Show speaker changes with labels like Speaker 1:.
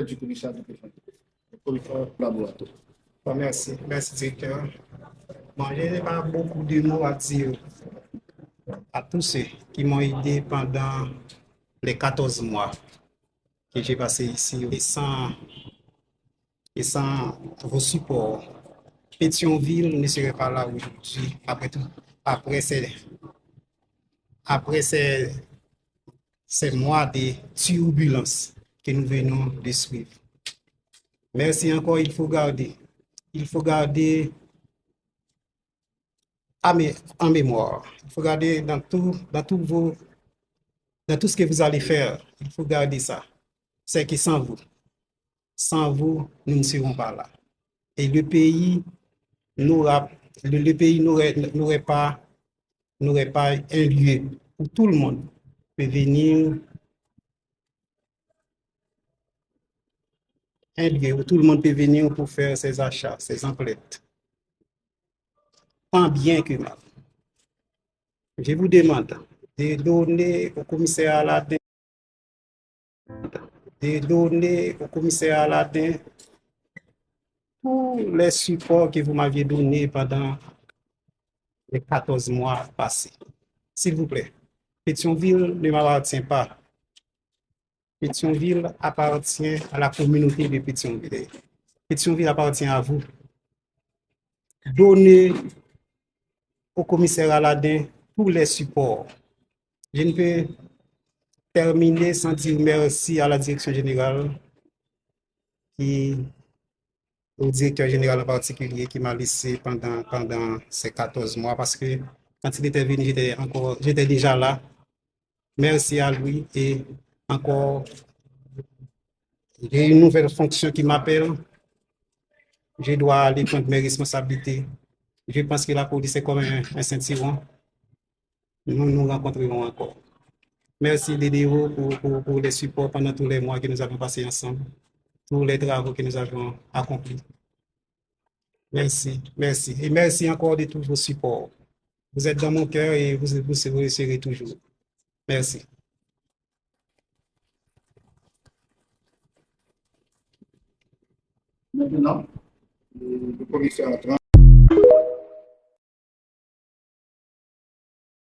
Speaker 1: du commissaire de préfet, le commissaire Blaboato.
Speaker 2: Bon, merci. Merci, directeur. Bon, je n'ai pas beaucoup de mots à dire à tous ceux qui m'ont aidé pendant les 14 mois que j'ai passé ici et sans vos supports. Pétionville ne serait pas là aujourd'hui après tout, après ces, après ces mois de turbulence que nous venons de suivre. Merci encore, il faut garder en mémoire, il faut garder dans tout ce que vous allez faire, il faut garder ça. C'est que sans vous, nous ne serons pas là. Et n'aura, le pays n'aurait pas un lieu où tout le monde peut venir, un lieu où tout le monde peut venir pour faire ses achats, ses emplettes, tant bien que mal. Je vous demande de donner au commissaire Aladin, de donner au commissaire Aladin tous les supports que vous m'aviez donnés pendant les 14 mois passés. S'il vous plaît, Pétionville ne m'appartient pas. Pétionville appartient à la communauté de Pétionville. Pétionville appartient à vous. Donnez au commissaire Aladin tous les supports. Je ne peux terminer sans dire merci à la direction générale, qui, au directeur général en particulier, qui m'a laissé pendant ces 14 mois parce que quand il était venu, j'étais déjà là. Merci à lui et encore, j'ai une nouvelle fonction qui m'appelle. Je dois aller prendre mes responsabilités. Je pense que la police est comme un ceinturon. Nous nous rencontrerons encore. Merci Dédéo pour les supports pendant tous les mois que nous avons passés ensemble, tous les travaux que nous avons accomplis. Merci, merci. Et merci encore de tous vos supports. Vous êtes dans mon cœur et vous serez toujours. Merci.
Speaker 1: Maintenant, le commissaire